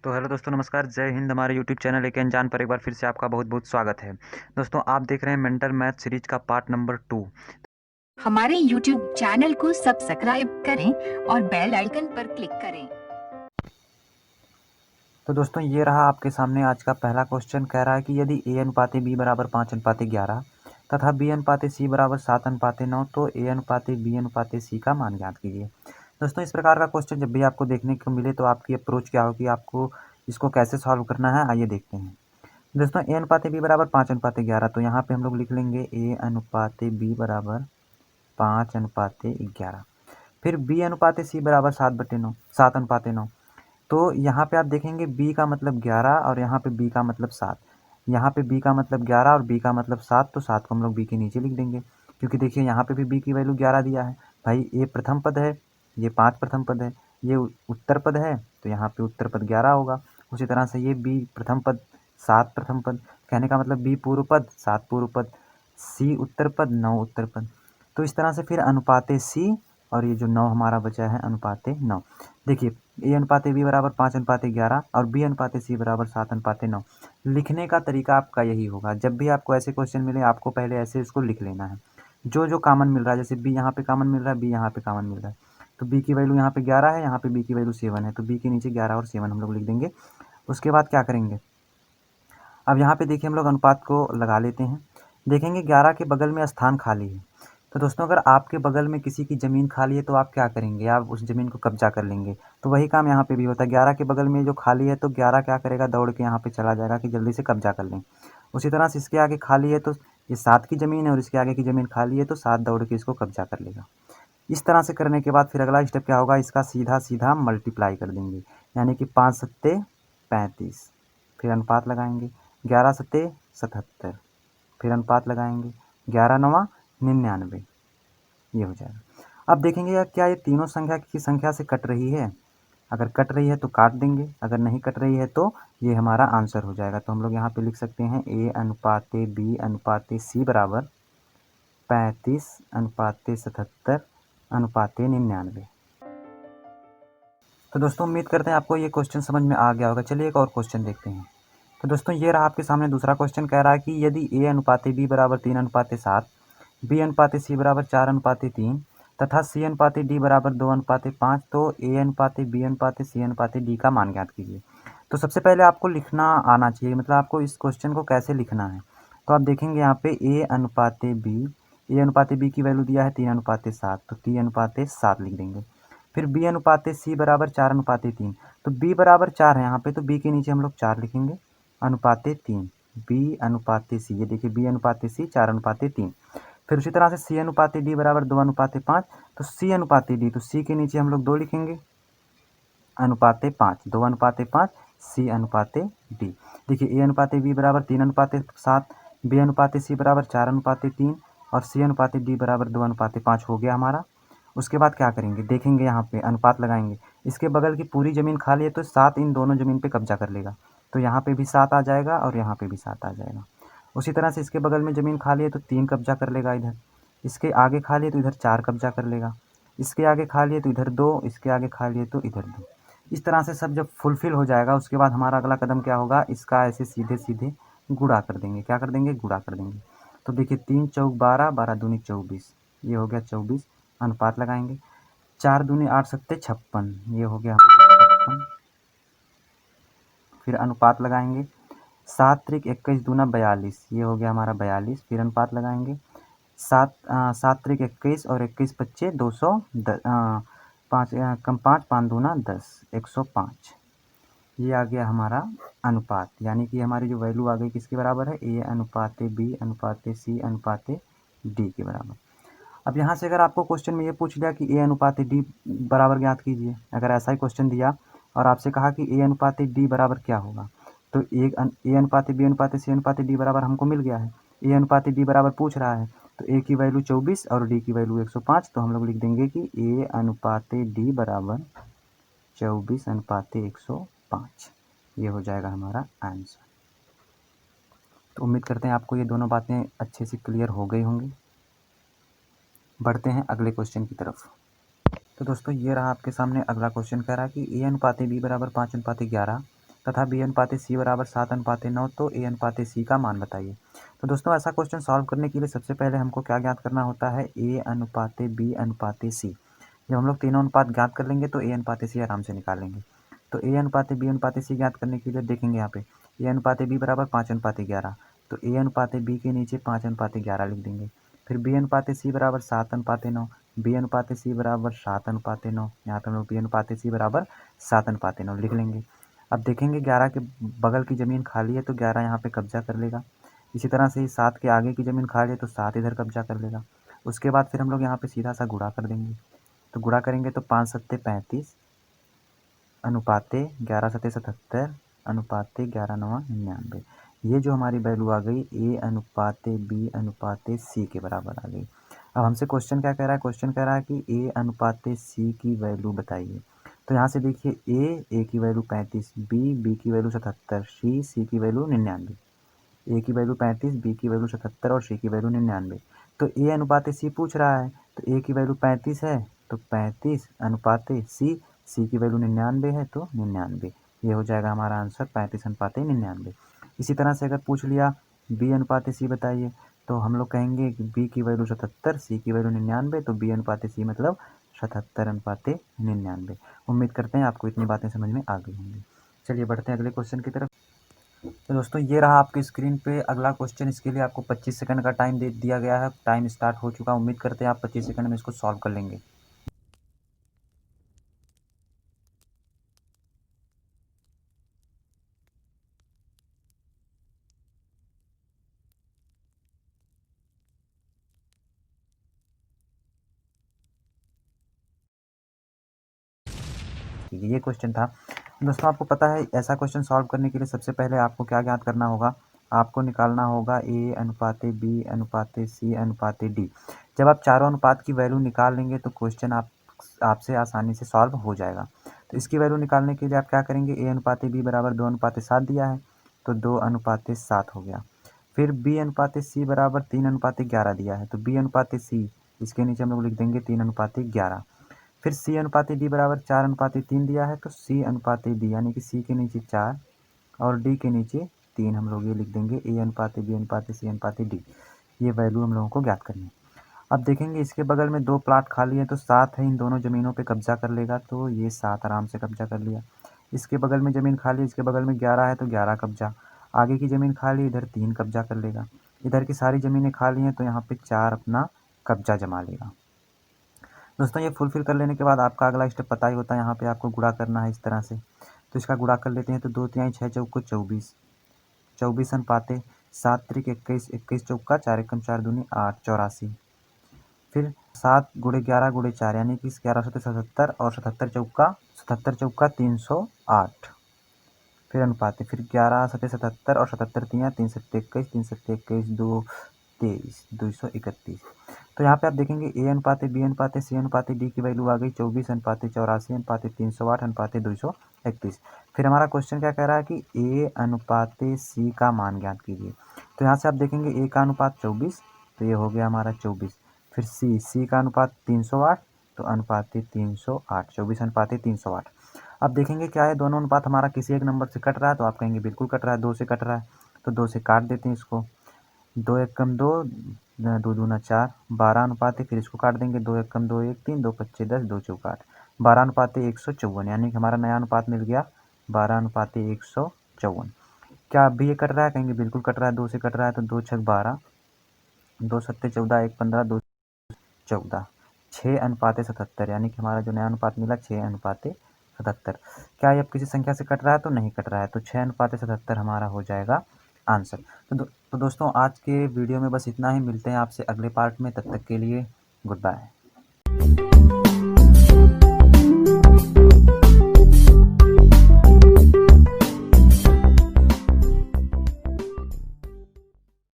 तो हेलो दोस्तों, नमस्कार, जय हिंद। हमारे यूट्यूब चैनल एक अनजान पर एक बार फिर से आपका बहुत बहुत स्वागत है। दोस्तों, आप देख रहे हैं मेंटल मैथ सीरीज का पार्ट नंबर 2। हमारे YouTube चैनल को सब्सक्राइब करें और बेल आइकन पर क्लिक करें। तो दोस्तों, ये रहा आपके सामने आज का पहला क्वेश्चन। कह रहा है कि यदि a अनुपाते b बराबर 5:11 तथा b अनुपाते c बराबर 7:9 तो a अनुपाते b अनुपाते c का मान ज्ञात कीजिए। दोस्तों, इस प्रकार का क्वेश्चन जब भी आपको देखने को मिले तो आपकी अप्रोच क्या होगी, आपको इसको कैसे सॉल्व करना है, आइए देखते हैं। दोस्तों, a अनुपाते b बराबर 5:11, तो यहाँ पे हम लोग लिख लेंगे a अनुपाते b बराबर 5:11। फिर b अनुपाते c बराबर 7/9, 7:9। तो यहाँ पे आप देखेंगे b का मतलब 11 और यहाँ पे b का मतलब 7। यहाँ पे b का मतलब 11 और b का मतलब 7, तो 7 को हम लोग b के नीचे लिख देंगे, क्योंकि देखिए यहाँ पे भी b की वैल्यू 11 दिया है। भाई, ये प्रथम पद है, ये 5 प्रथम पद है, ये उत्तर पद है, तो यहाँ पे उत्तर पद 11 होगा। उसी तरह से ये b प्रथम पद, 7 प्रथम पद, कहने का मतलब b पूर्व पद, 7 पूर्व पद, c उत्तर पद, 9 उत्तर पद। तो इस तरह से फिर अनुपाते c, और ये जो 9 हमारा बचा है अनुपाते 9। देखिए, a अनुपाते b बराबर 5:11 और b अनुपाते c बराबर 7:9। लिखने का तरीका आपका यही होगा। जब भी आपको ऐसे क्वेश्चन मिले, आपको पहले ऐसे इसको लिख लेना है। जो जो कॉमन मिल रहा है, जैसे b यहाँ पे कॉमन मिल रहा है, b यहाँ पे कॉमन मिल रहा है, तो b की वैल्यू यहाँ पे 11 है, यहाँ पे b की वैल्यू 7 है, तो b के नीचे 11 और 7 हम लोग लिख देंगे। उसके बाद क्या करेंगे, अब यहाँ पे देखिए हम लोग अनुपात को लगा लेते हैं। देखेंगे 11 के बगल में स्थान खाली है। तो दोस्तों, अगर आपके बगल में किसी की ज़मीन खाली है तो आप क्या करेंगे, आप उस ज़मीन को कब्जा कर लेंगे। तो वही काम यहाँ पे भी होता है। 11 के बगल में जो खाली है तो 11 क्या करेगा, दौड़ के यहाँ पे चला जाएगा कि जल्दी से कब्जा कर लें। उसी तरह से इसके आगे खाली है तो ये 7 की ज़मीन है और इसके आगे की ज़मीन खाली है, तो 7 दौड़ के इसको कब्जा कर लेगा। इस तरह से करने के बाद फिर अगला स्टेप क्या होगा, इसका सीधा सीधा मल्टीप्लाई कर देंगे, यानी कि 5 सत्ते 35। फिर अनुपात लगाएंगे, 11 सत्ते 77। फिर अनुपात लगाएंगे, 11 नवा 99। ये हो जाएगा। अब देखेंगे यार, क्या ये तीनों संख्या की संख्या से कट रही है। अगर कट रही है तो काट देंगे, अगर नहीं कट रही है तो ये हमारा आंसर हो जाएगा। तो हम लोग यहाँ पे लिख सकते हैं a अनुपाते b अनुपाते c बराबर 35 अनुपाते 77 अनुपाते 99। तो दोस्तों, उम्मीद करते हैं आपको ये क्वेश्चन समझ में आ गया होगा। चलिए एक और क्वेश्चन देखते हैं। तो दोस्तों, ये रहा आपके सामने दूसरा क्वेश्चन। कह रहा है कि यदि a अनुपाते b बराबर 3:7, b अनुपाते c बराबर 4:3 तथा c अनुपाते d बराबर 2:5, तो a अनुपाते b अनुपाते c अनुपाते d का मान ज्ञात कीजिए। तो सबसे पहले आपको लिखना आना चाहिए, मतलब आपको इस क्वेश्चन को कैसे लिखना है। तो आप देखेंगे यहाँ पे a अनुपाते b की वैल्यू दिया है 3:7, तो 3:7 लिख देंगे। फिर b अनुपाते c बराबर 4:3, तो b बराबर 4 है यहाँ पे, तो b के नीचे हम लोग 4 लिखेंगे, अनुपाते 3। b अनुपाते c, ये देखिए b अनुपाते c 4:3। फिर उसी तरह से c अनुपाते d बराबर 2:5, तो c अनुपाते d, तो c के नीचे हम लोग 2 लिखेंगे, अनुपाते 5, 2:5, c अनुपाते d। देखिए a अनुपाते b बराबर 3:7, b अनुपाते c बराबर 4:3 और c अनुपाते d बराबर 2:5 हो गया हमारा। उसके बाद क्या करेंगे, देखेंगे यहाँ पे अनुपात लगाएंगे। इसके बगल की पूरी ज़मीन खाली है तो 7 इन दोनों ज़मीन पे कब्जा कर लेगा, तो यहाँ पे भी 7 आ जाएगा और यहाँ पे भी 7 आ जाएगा। उसी तरह से इसके बगल में ज़मीन खाली है तो 3 कब्जा कर लेगा इधर, इसके आगे खाली है तो इधर 4 कब्जा कर लेगा, इसके आगे खाली है तो इधर 2, इसके आगे खाली है तो इधर 2। इस तरह से सब जब फुलफिल हो जाएगा उसके बाद हमारा अगला कदम क्या होगा, इसका ऐसे सीधे सीधे गुणा कर देंगे। क्या कर देंगे, गुणा कर देंगे। तो देखिए 3 चौक 12, 12 दूनी 24, ये हो गया 24। अनुपात लगाएंगे, 4 दूनी 8 सत्ते 56, ये हो गया 56। फिर अनुपात लगाएंगे, 7 त्रिक 21 दूना 42, ये हो गया हमारा 42। फिर अनुपात लगाएंगे, 7 त्रिक 21 और 21 पच्चे 200, 5 कम 5, 5 दूना 10, 105। ये आ गया हमारा अनुपात, यानी कि हमारी जो वैल्यू आ गई किसके बराबर है, a अनुपाते b अनुपाते c अनुपाते d के बराबर। अब यहाँ से अगर आपको क्वेश्चन में ये पूछ लिया कि a अनुपाते d बराबर ज्ञात कीजिए, अगर ऐसा ही क्वेश्चन दिया और आपसे कहा कि a अनुपाते d बराबर क्या होगा, तो a अनुपाते b अनुपाते c अनुपाते d बराबर हमको मिल गया है। a अनुपाते d बराबर पूछ रहा है, तो a की वैल्यू 24 और d की वैल्यू 105, तो हम लोग लिख देंगे कि a अनुपाते d बराबर 24:105। ये हो जाएगा हमारा आंसर। तो उम्मीद करते हैं आपको ये दोनों बातें अच्छे से क्लियर हो गई होंगी। बढ़ते हैं अगले क्वेश्चन की तरफ। तो दोस्तों, ये रहा आपके सामने अगला क्वेश्चन। कह रहा है कि a अनुपाते b बराबर 5:11 तथा बी अनुपात सी बराबर 7:9, तो ए अनुपात सी का मान बताइए। तो दोस्तों ऐसा क्वेश्चन सॉल्व करने के लिए सबसे पहले हमको क्या ज्ञात करना होता है, ए अनुपात बी अनुपात सी। जब हम लोग तीनों अनुपात ज्ञात कर लेंगे तो ए अनुपात सी आराम से निकाल लेंगे। तो ए अनुपात बी अनुपात सी ज्ञात करने के लिए देखेंगे यहाँ पे ए अनुपात बी बराबर 5:11, तो ए अनुपात बी के नीचे 5:11 लिख देंगे। फिर बी अनुपात सी बराबर 7:9, बी अनुपात सी बराबर 7:9, यहाँ पे हम लोग बी अनुपात सी बराबर 7:9 लिख लेंगे। अब देखेंगे 11 के बगल की ज़मीन खाली है तो 11 यहाँ पे कब्जा कर लेगा। इसी तरह से 7 के आगे की ज़मीन खाली है तो 7 इधर कब्जा कर लेगा। उसके बाद फिर हम लोग यहाँ पे सीधा सा गुणा कर देंगे। तो गुणा करेंगे तो 5 सत्ते 35 अनुपाते 11 सत्ते 77 अनुपाते 11 नवा 99। ये जो हमारी वैल्यू आ गई ए अनुपाते बी अनुपाते सी के बराबर आ गई। अब हमसे क्वेश्चन क्या कह रहा है, क्वेश्चन कह रहा है कि ए अनुपाते सी की वैल्यू बताइए। तो यहाँ से देखिए ए की वैल्यू 35, बी की वैल्यू 77, सी की वैल्यू 99। ए की वैल्यू 35, बी की वैल्यू 77 और सी की वैल्यू 99। तो ए अनुपात सी पूछ रहा है, तो ए की वैल्यू 35 है तो 35 अनुपात सी की वैल्यू 99 है तो 99। ये हो जाएगा हमारा आंसर 35:99। इसी तरह से अगर पूछ लिया बी अनुपात सी बताइए, तो हम लोग कहेंगे कि बी की वैल्यू 77, सी की वैल्यू 99, तो बी अनुपात सी मतलब 77:99। उम्मीद करते हैं आपको इतनी बातें समझ में आ गई होंगी। चलिए बढ़ते हैं अगले क्वेश्चन की तरफ। तो दोस्तों ये रहा आपकी स्क्रीन पे अगला क्वेश्चन। इसके लिए आपको 25 सेकंड का टाइम दे दिया गया है। टाइम स्टार्ट हो चुका है। उम्मीद करते हैं आप 25 सेकंड में इसको सॉल्व कर लेंगे। ये क्वेश्चन था दोस्तों। आपको पता है ऐसा क्वेश्चन सॉल्व करने के लिए सबसे पहले आपको क्या ज्ञात करना होगा, आपको निकालना होगा ए अनुपात बी अनुपात सी अनुपात डी। जब आप चारों अनुपात की वैल्यू निकाल लेंगे तो क्वेश्चन आपसे आसानी से सॉल्व हो जाएगा। तो इसकी वैल्यू निकालने के लिए आप क्या करेंगे, ए अनुपात बी बराबर 2:7 दिया है तो 2:7 हो गया। फिर बी अनुपात सी बराबर 3:11 दिया है तो बी अनुपात सी, इसके नीचे हम लोग लिख देंगे 3:11। फिर सी अनुपात डी बराबर 4:3 दिया है तो सी अनुपात डी यानी कि सी के नीचे 4 और डी के नीचे 3 हम लोग ये लिख देंगे ए अनुपात बी अनुपात सी अनुपात डी। ये वैल्यू हम लोगों को ज्ञात करनी है। अब देखेंगे इसके बगल में 2 प्लाट खाली है तो 7 है, इन दोनों ज़मीनों पे कब्जा कर लेगा तो ये 7 आराम से कब्जा कर लिया। इसके बगल में ज़मीन खाली है, इसके बगल में 11 है तो 11 कब्जा। आगे की ज़मीन खाली, इधर 3 कब्जा कर लेगा। इधर की सारी ज़मीनें खाली हैं तो यहाँ पे 4 अपना कब्जा जमा लेगा। दोस्तों ये फुलफिल कर लेने के बाद आपका अगला स्टेप पता ही होता है, यहाँ पे आपको गुणा करना है इस तरह से। तो इसका गुणा कर लेते हैं तो 2 तिहाई 6 चौको 24, 24 अनुपाते 7 त्रिक 21, 21 चौका 4 एकम 4 दूनी 8, 84। फिर 7 गुणे 11 गुणे 4 यानी कि 11 सत्ते 77 और 77 चौका 308। फिर अनुपात फिर 11 सत्ते 77 और 77 तियाँ 3 सत्ते 21, 3 सत्ते 21, 2 23, 231। तो यहाँ पे आप देखेंगे ए अनुपात बी अनुपात सी अनुपात डी की वैल्यू आ गई 24 अनुपात 84 अनुपात 308 अनुपात 231। फिर हमारा क्वेश्चन क्या कह रहा है कि ए अनुपात सी का मान ज्ञात कीजिए। तो यहाँ से आप देखेंगे ए का अनुपात 24 तो ये हो गया हमारा 24। फिर सी का अनुपात 308 तो अनुपात 308, 24 अनुपात 308। अब देखेंगे क्या है, दोनों अनुपात हमारा किसी एक नंबर से कट रहा है तो आप कहेंगे बिल्कुल कट रहा है, 2 से कट रहा है तो 2 से काट देते हैं इसको। 2 एकम 2, 2 दूना 4, 12 अनुपात फिर इसको काट देंगे, 2 एकम 2 1 3, 2 पच्चे 10, 2 चौका 8, 12 अनुपात 154 यानी कि हमारा नया अनुपात मिल गया 12 अनुपात 154। क्या अब भी ये कट रहा है, कहेंगे बिल्कुल कट रहा है, 2 से कट रहा है तो 2 छक 12, 2 सत्ते 14, 1 15, 2 14, 6 अनुपात 77 यानी कि हमारा जो नया अनुपात मिला 6 अनुपात 77। क्या ये अब किसी संख्या से कट रहा है, तो नहीं कट रहा है, तो 6 अनुपात 77 हमारा हो जाएगा आंसर। तो दोस्तों आज के वीडियो में बस इतना ही। मिलते हैं आपसे अगले पार्ट में, तब तक के लिए गुड बाय।